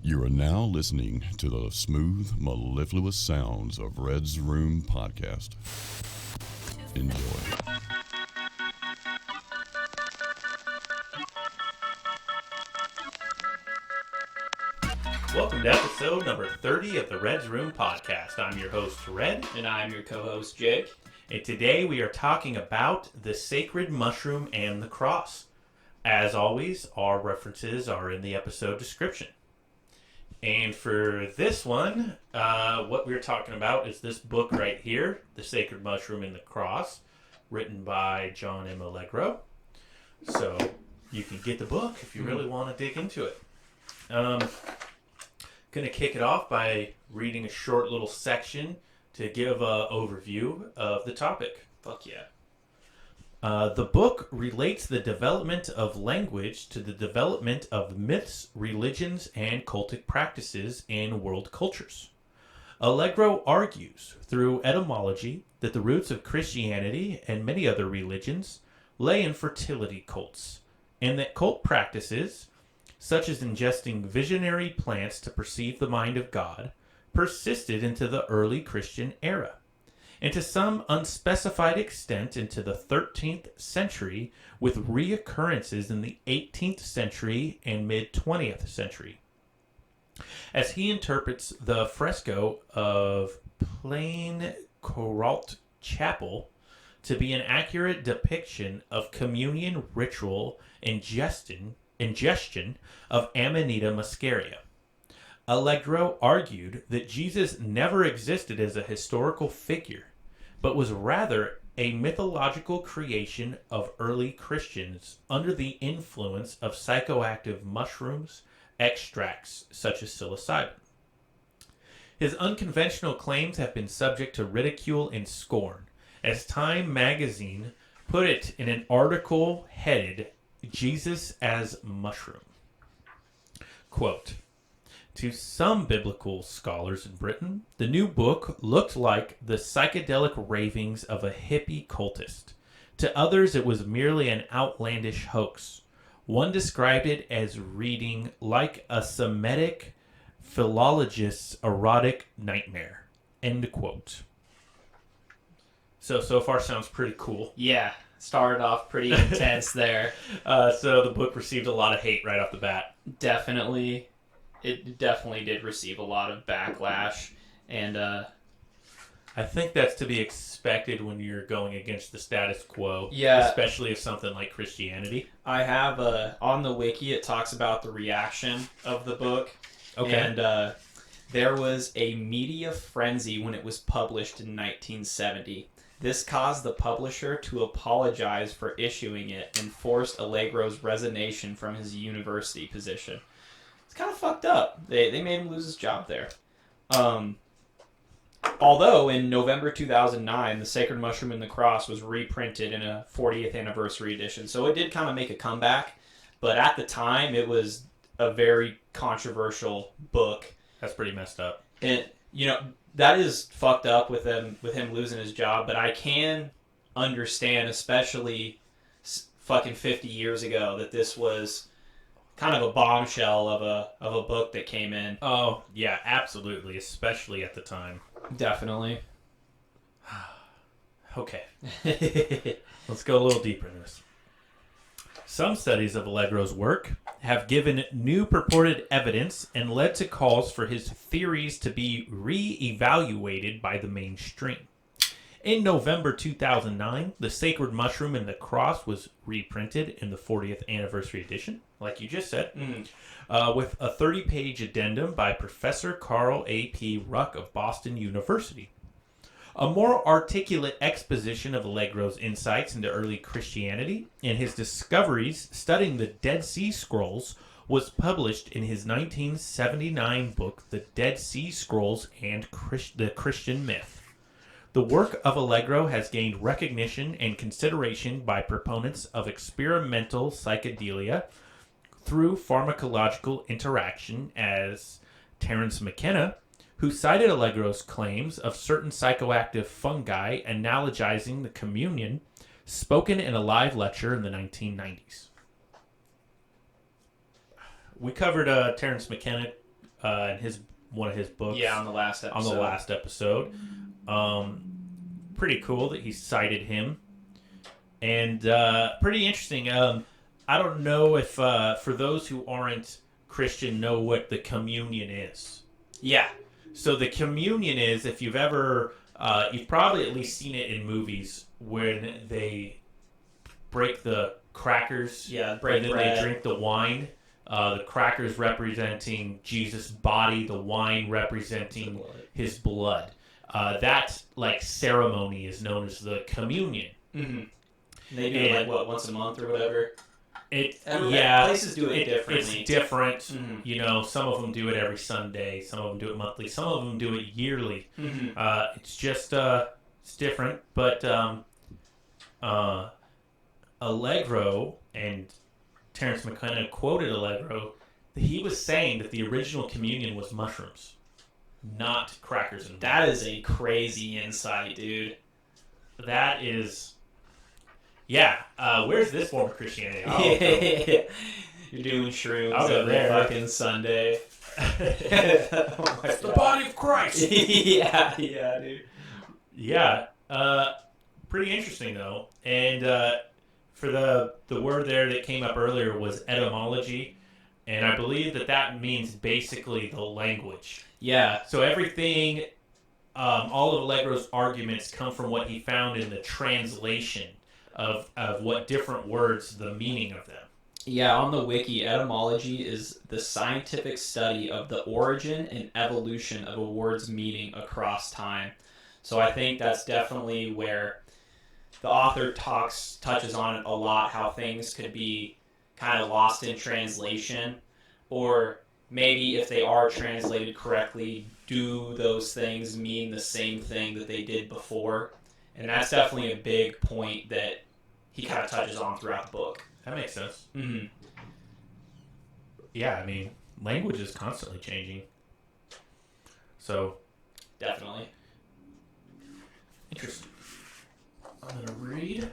You are now listening to the smooth, mellifluous sounds of Red's Room Podcast. Enjoy. Welcome to episode number 30 of the Red's Room Podcast. I'm your host, Red. And I'm your co-host, Jake. And today we are talking about the sacred mushroom and the cross. As always, our references are in the episode description. And for this one, what we're talking about is this book right here, The Sacred Mushroom and the Cross, written by John M. Allegro. So you can get the book if you really want to dig into it. Going to kick it off by reading a short little section to give an overview of the topic. Fuck yeah. The book relates the development of language to the development of myths, religions, and cultic practices in world cultures. Allegro argues through etymology that the roots of Christianity and many other religions lay in fertility cults, and that cult practices, such as ingesting visionary plants to perceive the mind of God, persisted into the early Christian era, and to some unspecified extent into the 13th century, with reoccurrences in the 18th century and mid-20th century. As he interprets the fresco of Plain Choralt Chapel to be an accurate depiction of communion ritual ingestion of Amanita muscaria. Allegro argued that Jesus never existed as a historical figure, but was rather a mythological creation of early Christians under the influence of psychoactive mushrooms, extracts such as psilocybin. His unconventional claims have been subject to ridicule and scorn, as Time magazine put it in an article headed Jesus as Mushroom. Quote, "To some biblical scholars in Britain, the new book looked like the psychedelic ravings of a hippie cultist. To others, it was merely an outlandish hoax. One described it as reading like a Semitic philologist's erotic nightmare." End quote. So far sounds pretty cool. Yeah, started off pretty intense there. So the book received a lot of hate right off the bat. Definitely. It definitely did receive a lot of backlash, and I think that's to be expected when you're going against the status quo. Yeah. Especially if something like Christianity. I have on the wiki it talks about the reaction of the book. Okay. And there was a media frenzy when it was published in 1970. This caused the publisher to apologize for issuing it and forced Allegro's resignation from his university position. It's kind of fucked up. They made him lose his job there. Although in November 2009, The Sacred Mushroom and the Cross was reprinted in a 40th anniversary edition. So it did kind of make a comeback. But at the time, it was a very controversial book. That's pretty messed up. And, that is fucked up with him losing his job. But I can understand, especially fucking 50 years ago, that this was kind of a bombshell of a book that came in. Oh, yeah, absolutely. Especially at the time. Definitely. Okay. Let's go a little deeper in this. Some studies of Allegro's work have given new purported evidence and led to calls for his theories to be re-evaluated by the mainstream. In November 2009, The Sacred Mushroom and the Cross was reprinted in the 40th anniversary edition, like you just said, with a 30-page addendum by Professor Carl A. P. Ruck of Boston University. A more articulate exposition of Allegro's insights into early Christianity and his discoveries studying the Dead Sea Scrolls was published in his 1979 book, The Dead Sea Scrolls and the Christian Myth. The work of Allegro has gained recognition and consideration by proponents of experimental psychedelia through pharmacological interaction, as Terence McKenna, who cited Allegro's claims of certain psychoactive fungi analogizing the communion spoken in a live lecture in the 1990s. We covered Terence McKenna in one of his books. Yeah, on the last episode. Pretty cool that he cited him. And pretty interesting. I don't know if for those who aren't Christian know what the communion is. Yeah. So the communion is, if you've ever, you've probably at least seen it in movies when they break the crackers. Yeah, and then they drink the wine. The crackers representing Jesus' body, the wine representing his blood. That like ceremony is known as the communion. Mm-hmm. They do it once a month or whatever. Places do it differently. It's different. Mm-hmm. You know, some of them do it every Sunday. Some of them do it monthly. Some of them do it yearly. Mm-hmm. It's just it's different. But Allegro and Terence McKenna quoted Allegro. He was saying that the original communion was mushrooms, not crackers and wine. That is a crazy insight, dude. That is. Yeah, where's this form of Christianity? You're doing shrooms I'll go every there. fucking Sunday. It's the body of Christ. yeah, dude. Yeah, pretty interesting though. And for the word there that came up earlier was etymology, and I believe that means basically the language. Yeah. So everything, all of Allegro's arguments come from what he found in the translation of what different words, the meaning of them. Yeah, on the wiki, etymology is the scientific study of the origin and evolution of a word's meaning across time. So I think that's definitely where the author touches on it a lot, how things could be kind of lost in translation, or maybe if they are translated correctly, do those things mean the same thing that they did before? And that's definitely a big point that he kind of touches on throughout the book. That makes sense. Mm-hmm. Yeah, I mean, language is constantly changing. So, Definitely. interesting. I'm going to read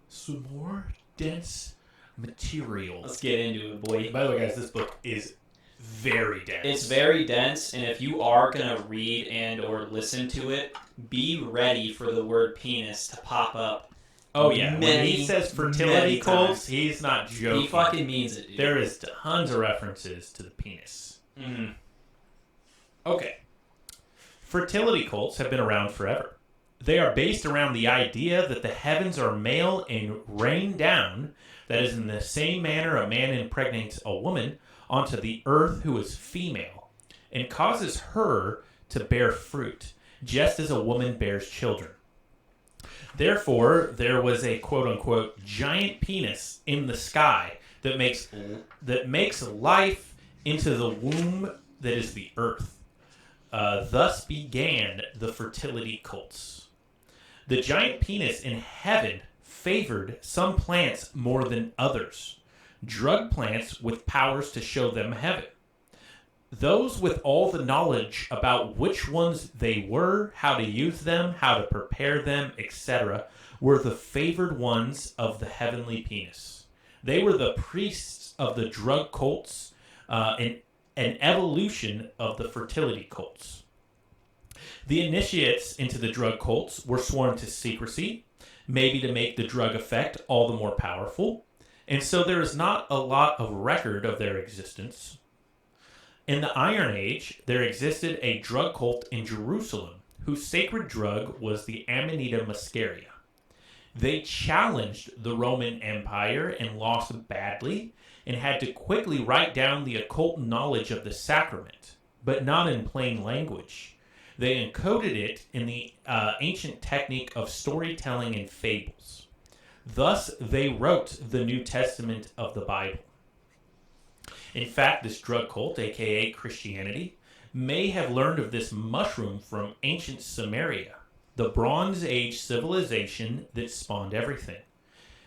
some more dense material. Let's get into it, boy. By the way, guys, this book is very dense. It's very dense, and if you are going to read and or listen to it, be ready for the word penis to pop up. Oh, yeah. When he says fertility cults, he's not joking. He fucking means it, dude. There is tons of references to the penis. Mm-hmm. Okay. Fertility cults have been around forever. They are based around the idea that the heavens are male and rain down, that is, in the same manner a man impregnates a woman, onto the earth who is female, and causes her to bear fruit, just as a woman bears children. Therefore, there was a quote-unquote giant penis in the sky that makes life into the womb that is the earth. Thus began the fertility cults. The giant penis in heaven favored some plants more than others, drug plants with powers to show them heaven. Those with all the knowledge about which ones they were, how to use them, how to prepare them, etc., were the favored ones of the heavenly penis. They were the priests of the drug cults, an evolution of the fertility cults. The initiates into the drug cults were sworn to secrecy, maybe to make the drug effect all the more powerful, and so there is not a lot of record of their existence. In the Iron Age, there existed a drug cult in Jerusalem whose sacred drug was the Amanita muscaria. They challenged the Roman Empire and lost badly and had to quickly write down the occult knowledge of the sacrament, but not in plain language. They encoded it in the ancient technique of storytelling and fables. Thus, they wrote the New Testament of the Bible. In fact, this drug cult, aka Christianity, may have learned of this mushroom from ancient Sumeria, the Bronze Age civilization that spawned everything.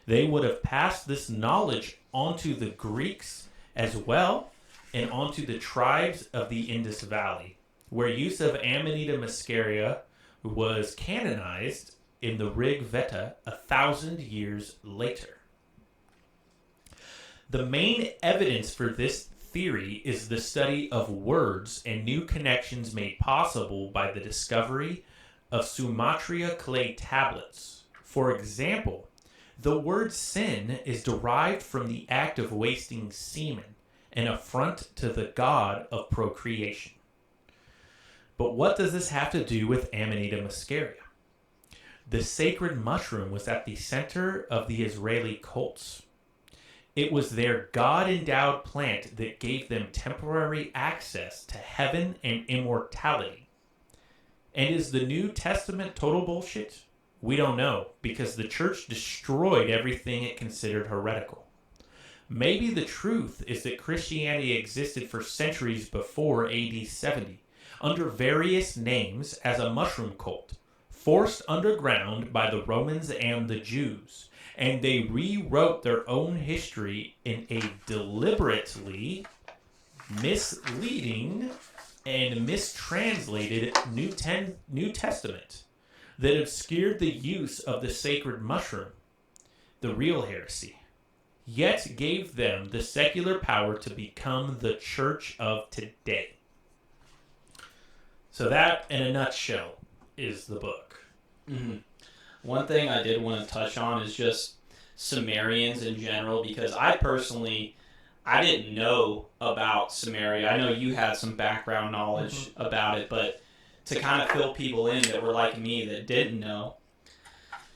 They would have passed this knowledge onto the Greeks as well, and onto the tribes of the Indus Valley, where use of Amanita muscaria was canonized in the Rig Veda 1,000 years later. The main evidence for this theory is the study of words and new connections made possible by the discovery of Sumatra clay tablets. For example, the word sin is derived from the act of wasting semen, an affront to the god of procreation. But what does this have to do with Amanita muscaria? The sacred mushroom was at the center of the Israeli cults. It was their God-endowed plant that gave them temporary access to heaven and immortality. And is the New Testament total bullshit? We don't know, because the church destroyed everything it considered heretical. Maybe the truth is that Christianity existed for centuries before AD 70, under various names as a mushroom cult, forced underground by the Romans and the Jews, and they rewrote their own history in a deliberately misleading and mistranslated New Testament that obscured the use of the sacred mushroom, the real heresy, yet gave them the secular power to become the church of today. So that, in a nutshell, is the book. Mm-hmm. One thing I did want to touch on is just Sumerians in general, because I didn't know about Sumeria. I know you had some background knowledge about it, but to kind of fill people in that were like me that didn't know.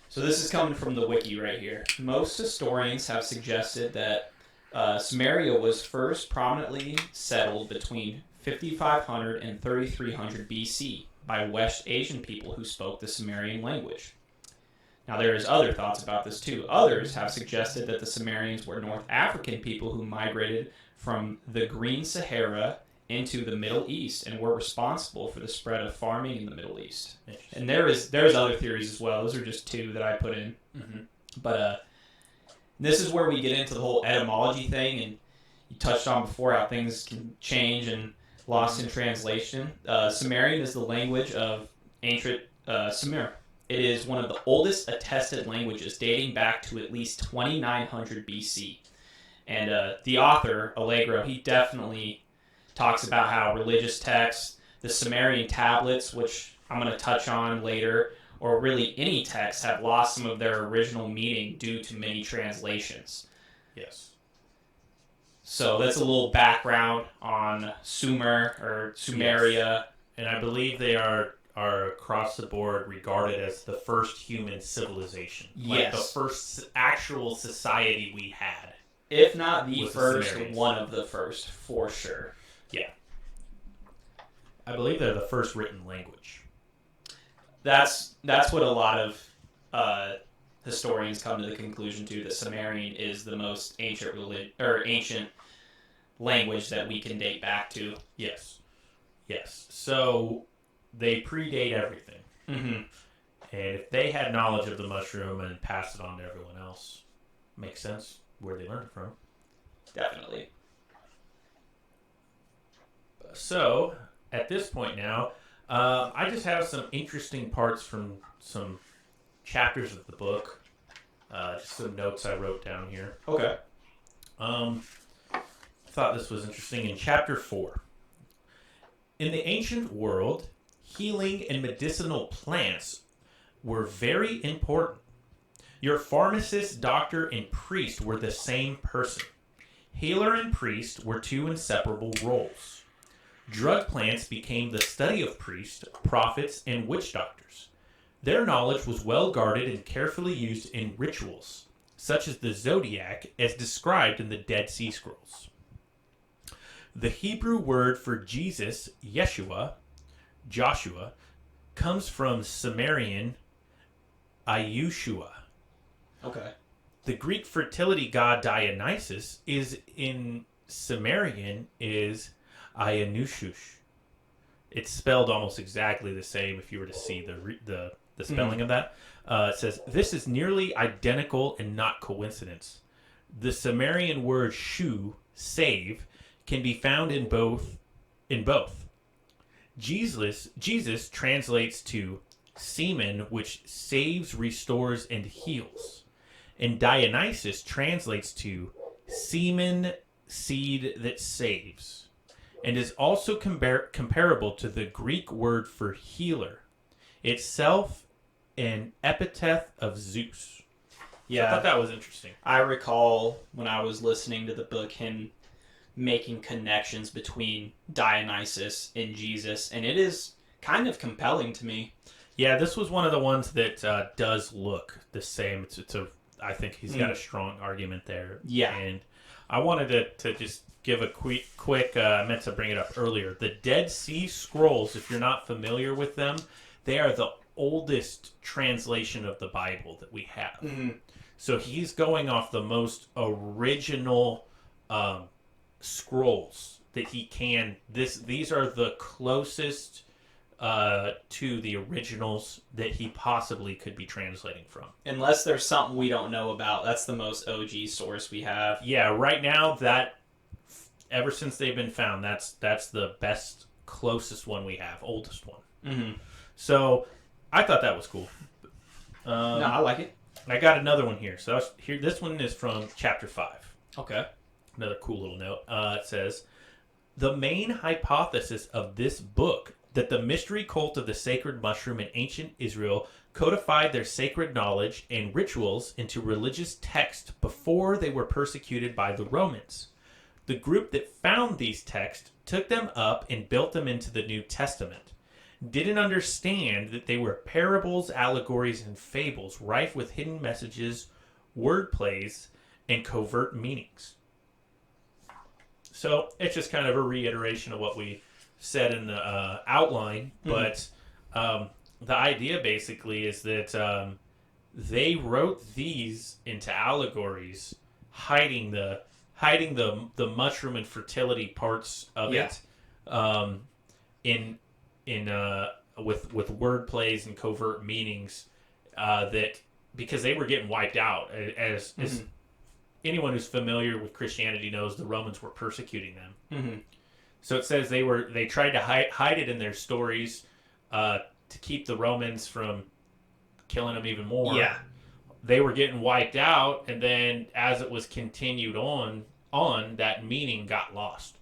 So this is coming from the wiki right here. Most historians have suggested that Sumeria was first prominently settled between 5500 and 3300 BC by West Asian people who spoke the Sumerian language. Now there is other thoughts about this too. Others have suggested that the Sumerians were North African people who migrated from the Green Sahara into the Middle East and were responsible for the spread of farming in the Middle East. And there's other theories as well. Those are just two that I put in. Mm-hmm. But this is where we get into the whole etymology thing, and you touched on before how things can change and lost in translation. Sumerian is the language of ancient Sumer. It is one of the oldest attested languages, dating back to at least 2900 BC. And the author, Allegro, he definitely talks about how religious texts, the Sumerian tablets, which I'm going to touch on later, or really any texts, have lost some of their original meaning due to many translations. Yes. So that's a little background on Sumer or Sumeria. Yes. And I believe they are across the board regarded as the first human civilization. Yes. Like the first actual society we had. If not the first, Sumerians. one of the first, for sure. Yeah. I believe they're the first written language. That's what a lot of historians come to the conclusion to, that Sumerian is the most ancient language that we can date back to. Yes. Yes. So they predate everything. Mm-hmm. And if they had knowledge of the mushroom and passed it on to everyone else, makes sense where they learned it from. Definitely. So, at this point now, I just have some interesting parts from some chapters of the book. Just some notes I wrote down here. Okay. I thought this was interesting. In chapter 4, in the ancient world, healing and medicinal plants were very important. Your pharmacist, doctor, and priest were the same person. Healer and priest were two inseparable roles. Drug plants became the study of priests, prophets, and witch doctors. Their knowledge was well guarded and carefully used in rituals, such as the zodiac as described in the Dead Sea Scrolls. The Hebrew word for Jesus, Yeshua, Joshua, comes from Sumerian Ayushua. Okay. The Greek fertility god Dionysus is in Sumerian is Ayanushush. It's spelled almost exactly the same if you were to see the spelling of that. It says, this is nearly identical and not coincidence. The Sumerian word shu, save, can be found in both. Jesus translates to semen, which saves, restores, and heals. And Dionysus translates to semen, seed that saves, and is also comparable to the Greek word for healer, itself an epithet of Zeus. Yeah, So I thought that was interesting. I recall when I was listening to the book him making connections between Dionysus and Jesus, and it is kind of compelling to me. Yeah, this was one of the ones that does look the same. I think he's got a strong argument there. Yeah. And I wanted to just give a quick I meant to bring it up earlier. The Dead Sea Scrolls, if you're not familiar with them, they are the oldest translation of the Bible that we have. Mm-hmm. So he's going off the most original scrolls that he can. These are the closest to the originals that he possibly could be translating from. Unless there's something we don't know about. That's the most OG source we have. Yeah, right now, that ever since they've been found, that's the best, closest one we have, oldest one. Mm-hmm. So I thought that was cool. No, I like it. I got another one here. So here, this one is from chapter 5. Okay. Another cool little note. It says, the main hypothesis of this book that the mystery cult of the sacred mushroom in ancient Israel codified their sacred knowledge and rituals into religious text before they were persecuted by the Romans. The group that found these texts took them up and built them into the New Testament. Didn't understand that they were parables, allegories, and fables rife with hidden messages, word plays, and covert meanings. So it's just kind of a reiteration of what we said in the outline, but the idea basically is that they wrote these into allegories, hiding the mushroom and fertility parts of it, with word plays and covert meanings, that because they were getting wiped out as anyone who's familiar with Christianity knows, the Romans were persecuting them. Mm-hmm. So it says they tried to hide it in their stories to keep the Romans from killing them even more. Yeah. They were getting wiped out, and then as it was continued on that meaning got lost.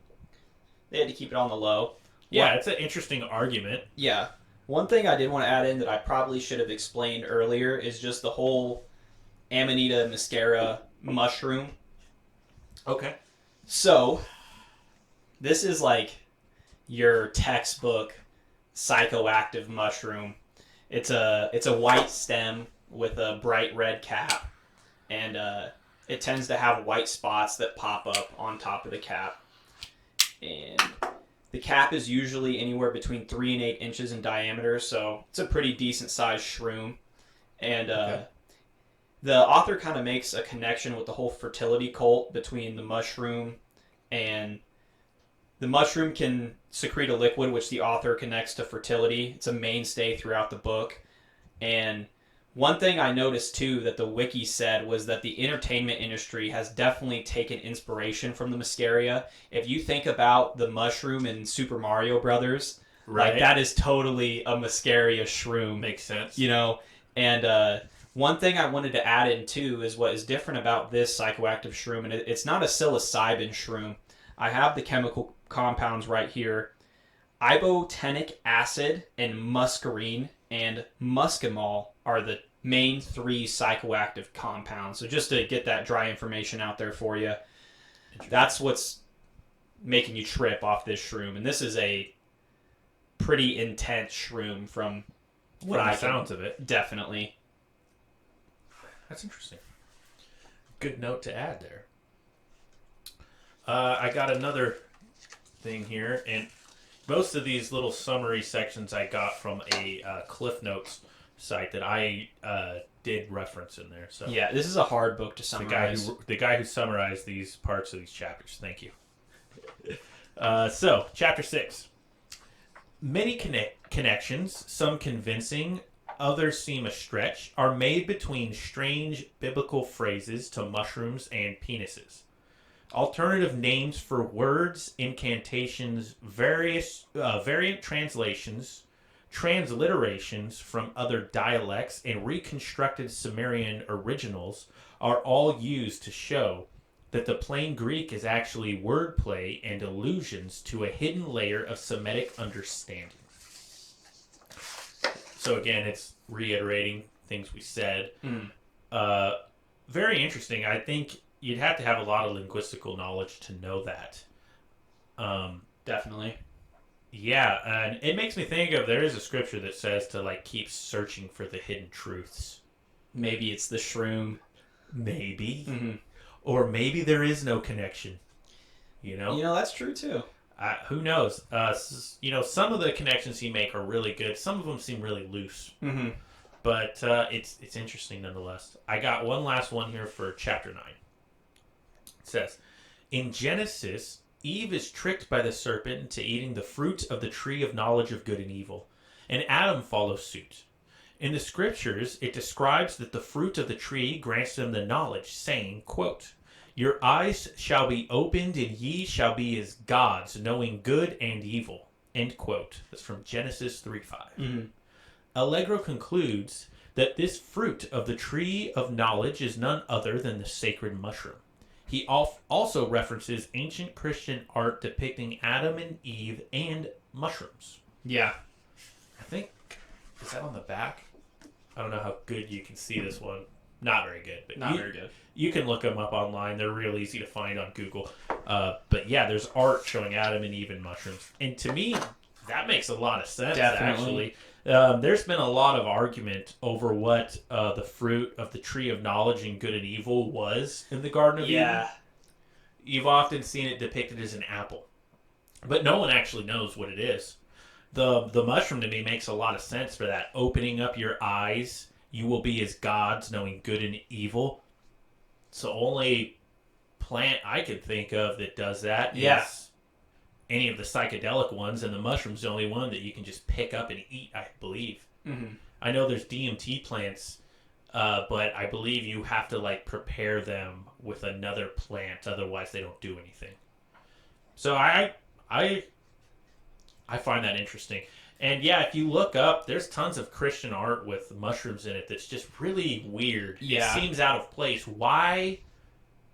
They had to keep it on the low. Yeah, it's an interesting argument. Yeah. One thing I did want to add in that I probably should have explained earlier is just the whole Amanita muscaria mushroom. Okay. So, this is like your textbook psychoactive mushroom. It's a white stem with a bright red cap, and it tends to have white spots that pop up on top of the cap. And the cap is usually anywhere between 3 and 8 inches in diameter, so it's a pretty decent sized shroom. And the author kind of makes a connection with the whole fertility cult between the mushroom, and the mushroom can secrete a liquid which the author connects to fertility. It's a mainstay throughout the book. And one thing I noticed too that the wiki said was that the entertainment industry has definitely taken inspiration from the muscaria. If you think about the mushroom in Super Mario Brothers, Right. like that is totally a muscaria shroom. Makes sense. You know, and one thing I wanted to add in too is what is different about this psychoactive shroom, and it's not a psilocybin shroom. I have the chemical compounds right here. Ibotenic acid and muscarine and muscimol are the main 3 psychoactive compounds. So just to get that dry information out there for you, that's what's making you trip off this shroom. And this is a pretty intense shroom from what I sounds of it. Definitely. That's interesting. Good note to add there. I got another thing here, and most of these little summary sections I got from a Cliff Notes site that I did reference in there. So yeah, this is a hard book to summarize. The guy who summarized these parts of these chapters. Thank you. So, chapter 6. Many connections, some convincing, others seem a stretch, are made between strange biblical phrases to mushrooms and penises. Alternative names for words, incantations, variant translations, transliterations from other dialects, and reconstructed Sumerian originals are all used to show that the plain Greek is actually wordplay and allusions to a hidden layer of Semitic understanding. So again, it's reiterating things we said. Very interesting. I think you'd have to have a lot of linguistical knowledge to know that. Definitely. Yeah, and it makes me think of, there is a scripture that says to like keep searching for the hidden truths. Maybe it's the shroom. Maybe. Mm-hmm. Or maybe there is no connection. You know? That's true too. Who knows? Some of the connections he make are really good. Some of them seem really loose. Mm-hmm. But it's interesting nonetheless. I got one last one here for chapter 9. It says, in Genesis, Eve is tricked by the serpent into eating the fruit of the tree of knowledge of good and evil, and Adam follows suit. In the scriptures, it describes that the fruit of the tree grants them the knowledge, saying, quote, your eyes shall be opened, and ye shall be as gods, knowing good and evil. End quote. That's from Genesis 3:5. Mm-hmm. Allegro concludes that this fruit of the tree of knowledge is none other than the sacred mushroom. He also references ancient Christian art depicting Adam and Eve and mushrooms. Yeah. I think, is that on the back? I don't know how good you can see this one. Not very good. But Not very good. You can look them up online. They're real easy to find on Google. But yeah, there's art showing Adam and Eve and mushrooms. And to me, that makes a lot of sense, Definitely. actually. There's been a lot of argument over what the fruit of the tree of knowledge and good and evil was in the Garden of Eden. You've often seen it depicted as an apple. But no one actually knows what it is. The mushroom to me makes a lot of sense for that. Opening up your eyes, you will be as gods, knowing good and evil. It's the only plant I could think of that does that. Yeah. Is any of the psychedelic ones, and the mushroom's the only one that you can just pick up and eat, I believe. Mm-hmm. I know there's DMT plants, but I believe you have to like prepare them with another plant, otherwise they don't do anything. So I find that interesting. And yeah, if you look up, there's tons of Christian art with mushrooms in it that's just really weird. Yeah. It seems out of place. Why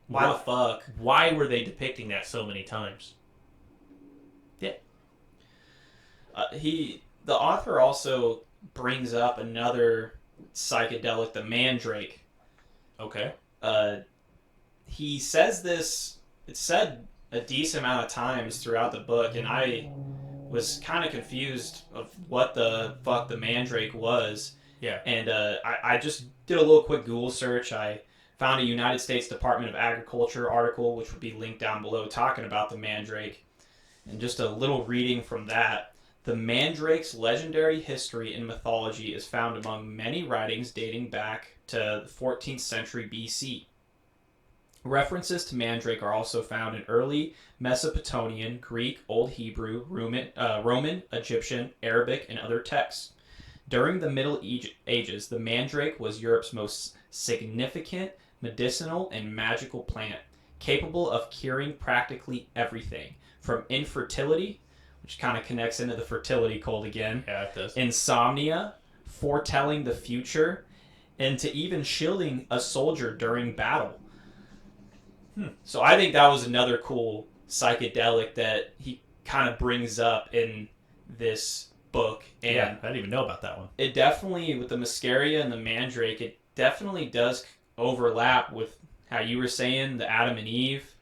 the fuck? Why were they depicting that so many times? Yeah. The author also brings up another psychedelic, the mandrake. Okay. He says this, it's said a decent amount of times throughout the book, and I was kind of confused of what the fuck the mandrake was. Yeah. And I just did a little quick Google search. I found a United States Department of Agriculture article, which would be linked down below, talking about the mandrake. And just a little reading from that. The mandrake's legendary history and mythology is found among many writings dating back to the 14th century BC. References to mandrake are also found in early Mesopotamian, Greek, Old Hebrew, Roman, Egyptian, Arabic, and other texts. During the Middle Ages, the mandrake was Europe's most significant medicinal and magical plant, capable of curing practically everything, from infertility, which kind of connects into the fertility cult again, Yeah, it does. insomnia, foretelling the future, and to even shielding a soldier during battle. So I think that was another cool psychedelic that he kind of brings up in this book. And yeah, I didn't even know about that one. it definitely, with the muscaria and the mandrake, it definitely does overlap with how you were saying, the Adam and Eve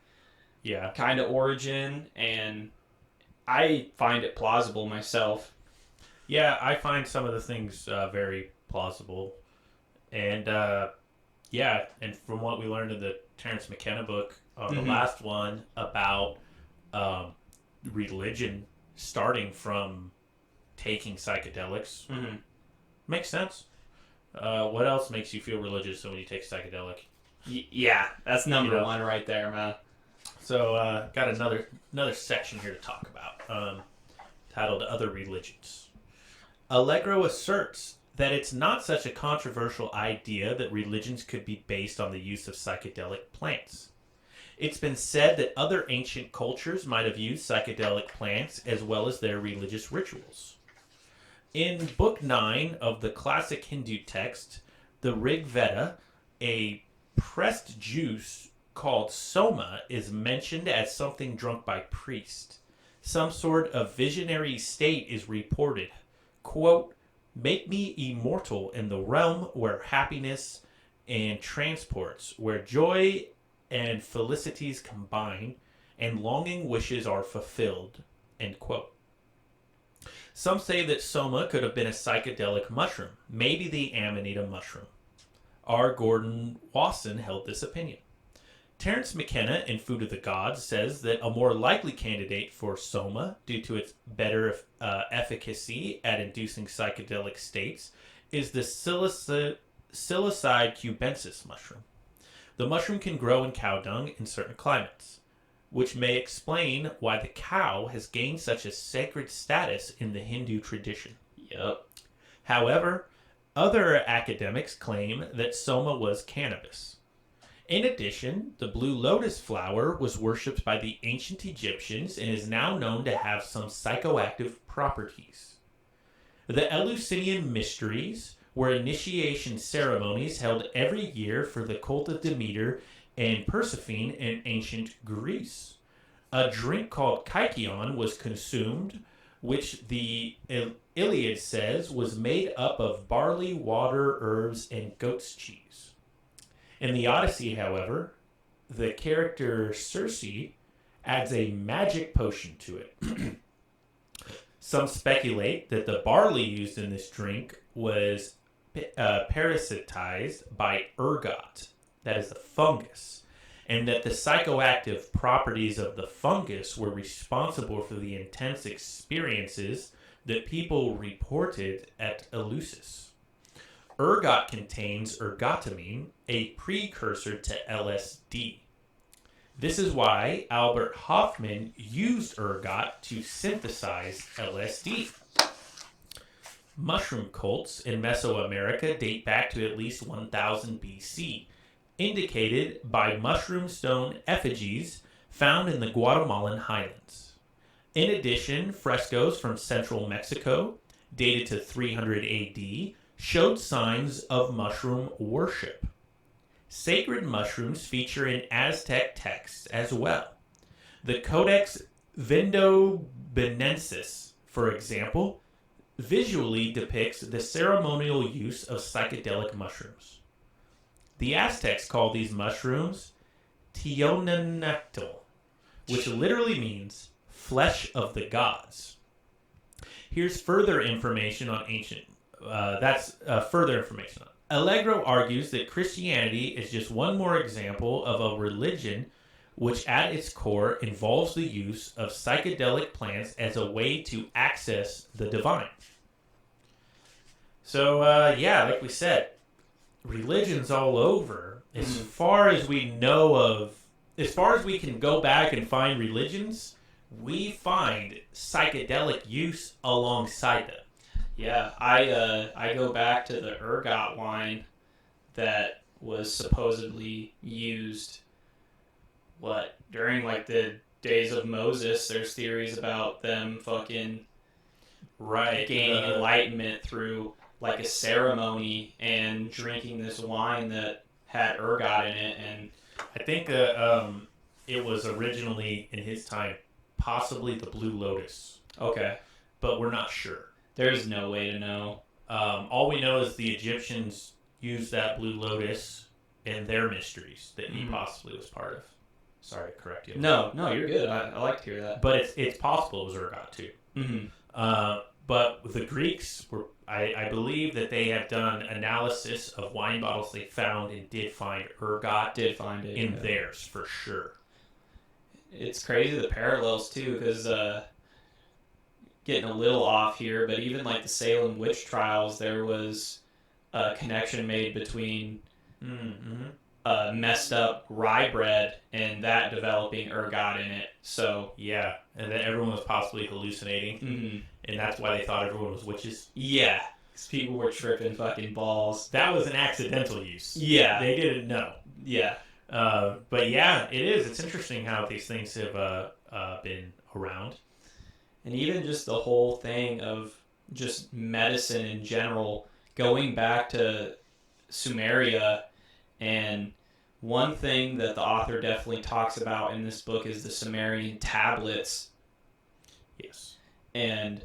Yeah. kind of origin, and I find it plausible myself. Yeah, I find some of the things very plausible. And yeah, and from what we learned in the Terrence McKenna book, the last one about religion starting from taking psychedelics, makes sense. What else makes you feel religious when you take psychedelic? Yeah, that's number You know. one right there, man. So got another section here to talk about, titled Other Religions. Allegro asserts that it's not such a controversial idea that religions could be based on the use of psychedelic plants. It's been said that other ancient cultures might have used psychedelic plants as well as their religious rituals. In Book 9 of the classic Hindu text, the Rig Veda, a pressed juice called soma is mentioned as something drunk by priests. Some sort of visionary state is reported. Quote, "Make me immortal in the realm where happiness and transports, where joy and felicities combine, and longing wishes are fulfilled." End quote. Some say that soma could have been a psychedelic mushroom, maybe the amanita mushroom. R. Gordon Wasson held this opinion. Terence McKenna in Food of the Gods says that a more likely candidate for soma, due to its better efficacy at inducing psychedelic states, is the Psilocybin cubensis mushroom. The mushroom can grow in cow dung in certain climates, which may explain why the cow has gained such a sacred status in the Hindu tradition. Yep. However, other academics claim that soma was cannabis. In addition, the blue lotus flower was worshipped by the ancient Egyptians and is now known to have some psychoactive properties. The Eleusinian Mysteries were initiation ceremonies held every year for the cult of Demeter and Persephone in ancient Greece. A drink called kykeon was consumed, which the Iliad says was made up of barley, water, herbs, and goat's cheese. In the Odyssey, however, the character Circe adds a magic potion to it. Some speculate that the barley used in this drink was parasitized by ergot, that is the fungus, and that the psychoactive properties of the fungus were responsible for the intense experiences that people reported at Eleusis. Ergot contains ergotamine, a precursor to LSD. This is why Albert Hofmann used ergot to synthesize LSD. Mushroom cults in Mesoamerica date back to at least 1000 BC, indicated by mushroom stone effigies found in the Guatemalan highlands. In addition, frescoes from central Mexico, dated to 300 AD, showed signs of mushroom worship. Sacred mushrooms feature in Aztec texts as well. The Codex Vindobinensis, for example, visually depicts the ceremonial use of psychedelic mushrooms. The Aztecs call these mushrooms tionanactl, which literally means flesh of the gods. Here's further information on further information on. Allegro argues that Christianity is just one more example of a religion which at its core involves the use of psychedelic plants as a way to access the divine. So, like we said, religions all over. As far as we know of, as far as we can go back and find religions, we find psychedelic use alongside them. Yeah, I go back to the ergot wine that was supposedly used, during like the days of Moses. There's theories about them fucking gaining enlightenment through like a ceremony and drinking this wine that had ergot in it. And I think it was originally in his time possibly the Blue Lotus. Okay, but we're not sure. There's no way to know. All we know is the Egyptians used that Blue Lotus in their mysteries that he possibly was part of. Sorry to correct you. No, you're good. I like to hear that. But it's possible it was ergot too. Mm-hmm. But the Greeks were, I believe that they have done analysis of wine bottles they found and did find ergot. In theirs for sure. It's crazy the parallels too, because getting a little off here, but even like the Salem witch trials, there was a connection made between messed up rye bread and that developing ergot in it. So yeah, and then everyone was possibly hallucinating, and that's why they thought everyone was witches. Yeah, because people were tripping fucking balls. That was an accidental use. Yeah, they didn't know. Yeah, but yeah, it is. It's interesting how these things have been around. And even just the whole thing of just medicine in general, going back to Sumeria and One thing that the author definitely talks about in this book is the Sumerian tablets. Yes. And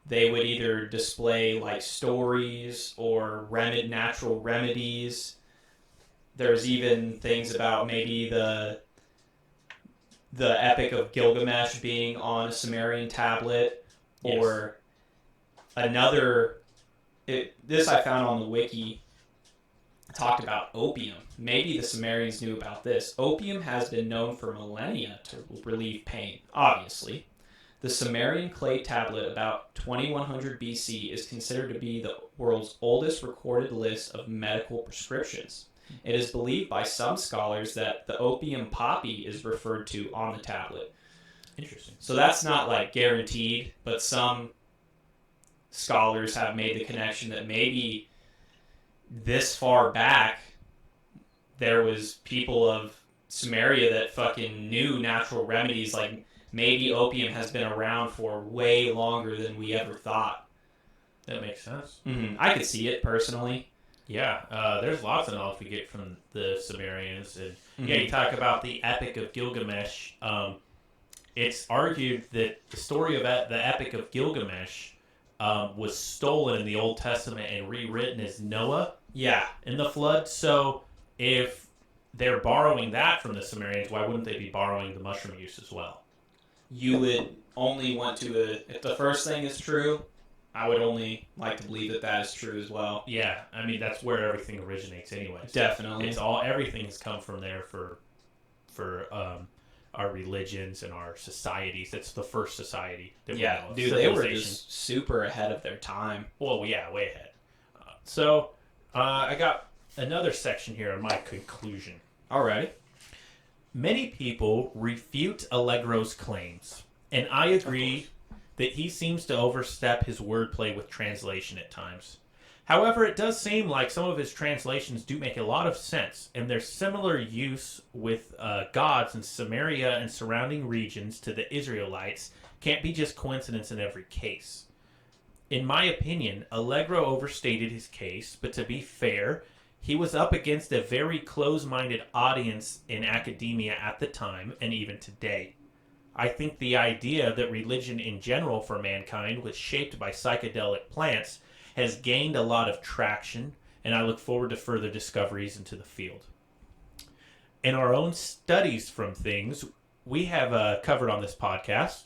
they would either display like stories or natural remedies. There's even things about maybe the Epic of Gilgamesh being on a Sumerian tablet, or another. This I found on the wiki. Talked about opium. Maybe the Sumerians knew about this. Opium has been known for millennia to relieve pain, obviously. The Sumerian clay tablet about 2100 BC is considered to be the world's oldest recorded list of medical prescriptions. It is believed by some scholars that the opium poppy is referred to on the tablet. Interesting. So that's not like guaranteed, but some scholars have made the connection that maybe this far back there was people of Sumeria that fucking knew natural remedies. Like maybe opium has been around for way longer than we ever thought. That makes sense. Mm-hmm. I could see it personally. Yeah, there's lots of knowledge we get from the Sumerians, and Mm-hmm. yeah, you talk about the Epic of Gilgamesh. It's argued that the story of the Epic of Gilgamesh was stolen in the Old Testament and rewritten as Noah. Yeah. In the flood. So if they're borrowing that from the Sumerians, why wouldn't they be borrowing the mushroom use as well? You would only want to, if the first thing is true, I would only like to believe that that is true as well. Yeah, I mean that's where everything originates anyway. Definitely. It's everything has come from there for our religions and our societies. It's the first society that we know of. Dude, they were just super ahead of their time. Well, yeah, way ahead. So I got another section here on my conclusion. Alrighty. Many people refute Allegro's claims, and I agree that he seems to overstep his wordplay with translation at times. However, it does seem like some of his translations do make a lot of sense, and their similar use with gods in Samaria and surrounding regions to the Israelites can't be just coincidence in every case. In my opinion, Allegro overstated his case, but to be fair, he was up against a very close-minded audience in academia at the time and even today. I think the idea that religion in general for mankind was shaped by psychedelic plants has gained a lot of traction, and I look forward to further discoveries into the field. In our own studies from things we have covered on this podcast,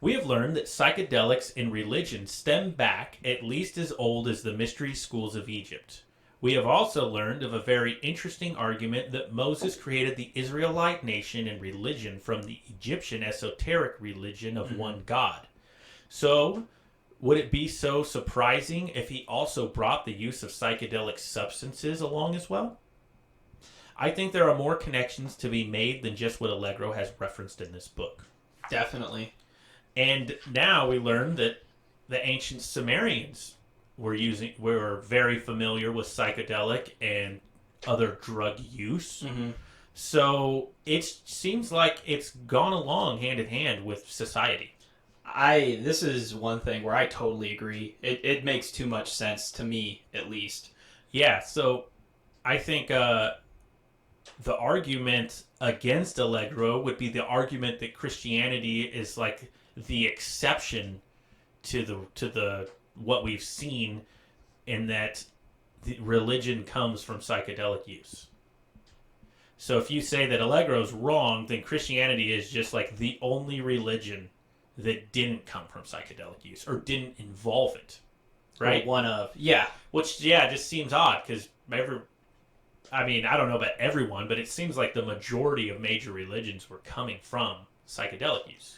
we have learned that psychedelics in religion stem back at least as old as the mystery schools of Egypt. We have also learned of a very interesting argument that Moses created the Israelite nation and religion from the Egyptian esoteric religion of one God. So, would it be so surprising if he also brought the use of psychedelic substances along as well? I think there are more connections to be made than just what Allegro has referenced in this book. Definitely. And now we learn that the ancient Sumerians were very familiar with psychedelic and other drug use. Mm-hmm. So it seems like it's gone along hand in hand with society. This is one thing where I totally agree. It makes too much sense to me, at least. Yeah, so I think the argument against Allegro would be the argument that Christianity is like the exception to the what we've seen, in that the religion comes from psychedelic use. So if you say that Allegro's wrong, then Christianity is just like the only religion that didn't come from psychedelic use or didn't involve it, right? Or one of. Yeah. Which, yeah, just seems odd because I don't know about everyone, but it seems like the majority of major religions were coming from psychedelic use.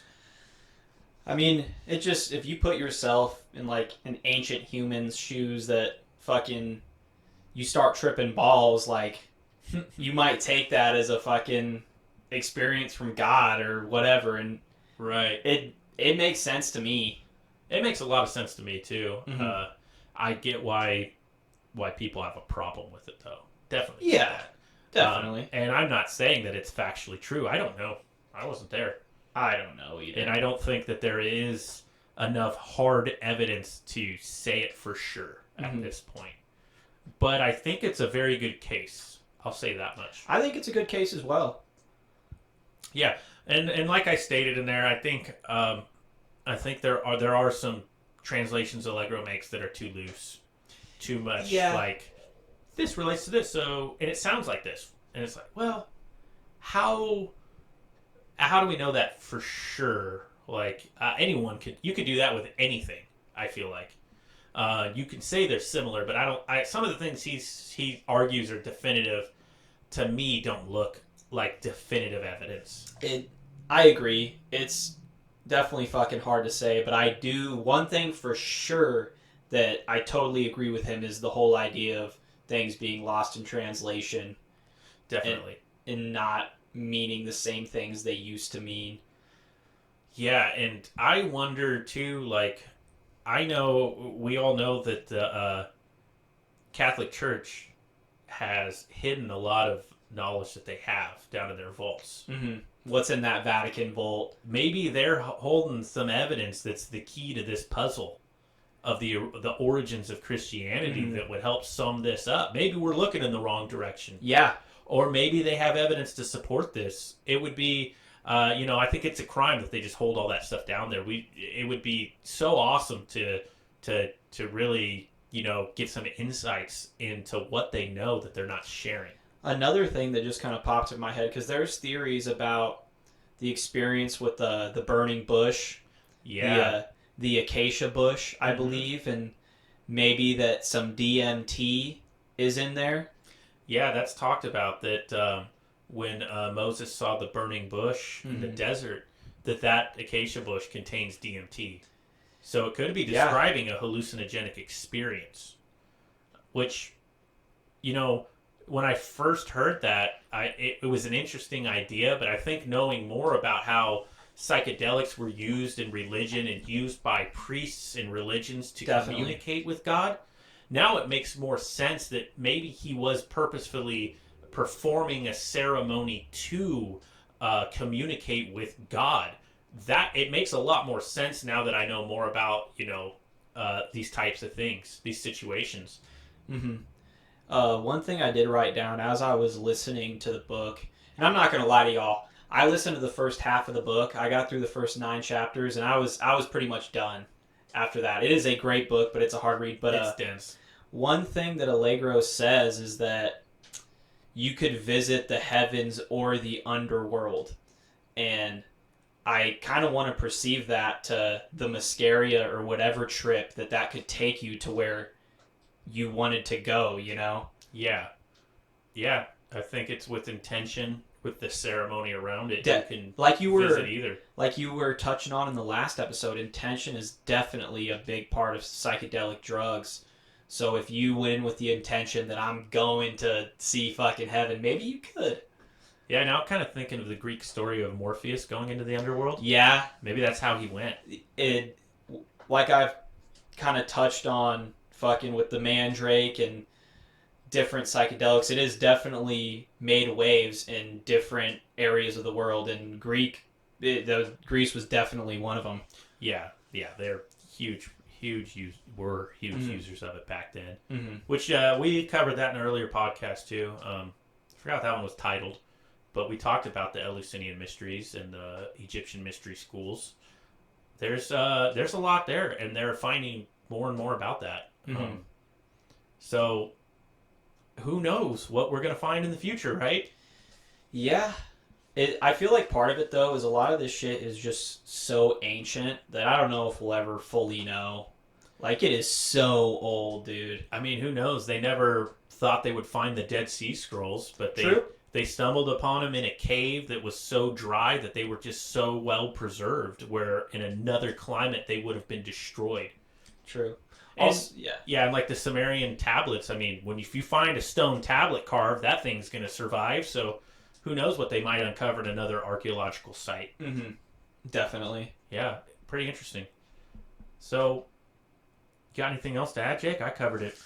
I mean, it just, if you put yourself in like an ancient human's shoes that fucking, you start tripping balls, like, you might take that as a fucking experience from God or whatever, and right. It makes sense to me. It makes a lot of sense to me too. Mm-hmm. I get why people have a problem with it though. Definitely. Yeah, definitely. And I'm not saying that it's factually true. I don't know. I wasn't there. I don't know either. And I don't think that there is enough hard evidence to say it for sure at this point. But I think it's a very good case. I'll say that much. I think it's a good case as well. Yeah, and like I stated in there, I think there are some translations Allegro makes that are too loose, too much. Yeah. Like this relates to this, so and it sounds like this, and it's like, well, how do we know that for sure? Like anyone could do that with anything. I feel like you can say they're similar, but some of the things he argues are definitive. To me, don't look like definitive evidence. I agree. It's definitely fucking hard to say, but I do one thing for sure that I totally agree with him is the whole idea of things being lost in translation. Definitely. And not meaning the same things they used to mean. Yeah, and I wonder too, like, we all know that the Catholic Church has hidden a lot of knowledge that they have down in their vaults. Mm-hmm. What's in that Vatican vault? Maybe they're holding some evidence that's the key to this puzzle of the origins of Christianity that would help sum this up. Maybe we're looking in the wrong direction. Yeah. Or maybe they have evidence to support this. It would be, I think it's a crime that they just hold all that stuff down there. It would be so awesome to really, get some insights into what they know that they're not sharing. Another thing that just kind of popped in my head, because there's theories about the experience with the burning bush, the acacia bush, I believe, and maybe that some DMT is in there. Yeah, that's talked about, that when Moses saw the burning bush in the desert, that acacia bush contains DMT. So it could be describing a hallucinogenic experience, which, when I first heard that, it was an interesting idea, but I think knowing more about how psychedelics were used in religion and used by priests in religions to communicate with God, now it makes more sense that maybe he was purposefully performing a ceremony to communicate with God. That it makes a lot more sense now that I know more about these types of things, these situations. Mm-hmm. One thing I did write down as I was listening to the book, and I'm not going to lie to y'all, I listened to the first half of the book. I got through the first 9 chapters, and I was pretty much done after that. It is a great book, but it's a hard read. But it's dense. One thing that Allegro says is that you could visit the heavens or the underworld, and I kind of want to perceive that to the Mascaria or whatever trip that could take you to where you wanted to go, Yeah. I think it's with intention, with the ceremony around it. You can visit either. Like you were touching on in the last episode, intention is definitely a big part of psychedelic drugs. So if you went in with the intention that I'm going to see fucking heaven, maybe you could. Yeah, now I'm kind of thinking of the Greek story of Morpheus going into the underworld. Yeah. Maybe that's how he went. Like I've kind of touched on fucking with the Mandrake and different psychedelics, it has definitely made waves in different areas of the world, and Greece was definitely one of them. Yeah, they're huge users of it back then. Mm-hmm. Which we covered that in an earlier podcast too. I forgot what that one was titled, but we talked about the Eleusinian mysteries and the Egyptian mystery schools. There's a lot there, and they're finding more and more about that. Mm-hmm. So who knows what we're going to find in the future, right? Yeah. I feel like part of it, though, is a lot of this shit is just so ancient that I don't know if we'll ever fully know. Like, it is so old, dude. I mean, who knows? They never thought they would find the Dead Sea Scrolls, but they stumbled upon them in a cave that was so dry that they were just so well preserved, where in another climate they would have been destroyed. True. And, and like the Sumerian tablets, I mean, if you find a stone tablet carved, that thing's going to survive, so who knows what they might uncover in another archaeological site. Mm-hmm. Definitely. Yeah, pretty interesting. So, got anything else to add, Jake? I covered it.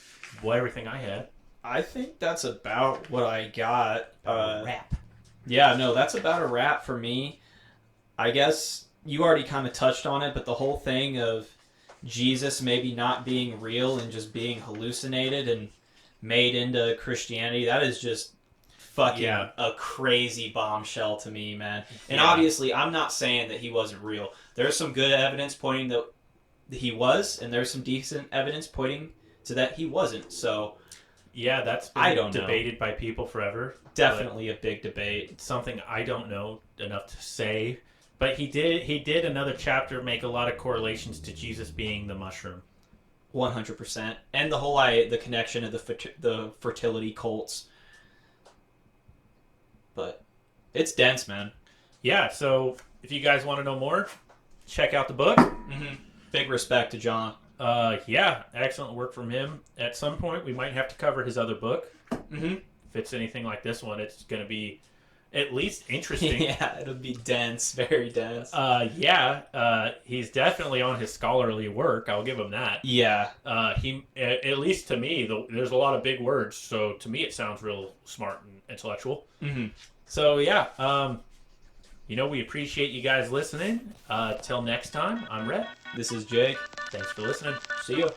Well, everything I had. I think that's about what I got. Wrap. Yeah, no, that's about a wrap for me. I guess you already kind of touched on it, but the whole thing of Jesus maybe not being real and just being hallucinated and made into Christianity, that is just fucking Yeah. a crazy bombshell to me, man. And Yeah. obviously, I'm not saying that he wasn't real. There's some good evidence pointing that he was, and there's some decent evidence pointing to that he wasn't. So Yeah, that's I been don't know. debated by people forever. definitely a big debate. It's something I don't know enough to say. But he did another chapter make a lot of correlations to Jesus being the mushroom. 100%, and the whole the connection of the fertility cults. But it's dense, man. Yeah, so if you guys want to know more, check out the book. Mm-hmm. Big respect to John. Yeah, excellent work from him. At some point, we might have to cover his other book. Mm-hmm. If it's anything like this one, it's going to be at least interesting. Yeah, it'll be dense, very dense. He's definitely on his scholarly work. I'll give him that. Yeah. He, at least to me, there's a lot of big words. So to me, it sounds real smart and intellectual. Mm-hmm. So yeah, we appreciate you guys listening. Till next time, I'm Rhett. This is Jake. Thanks for listening. See you.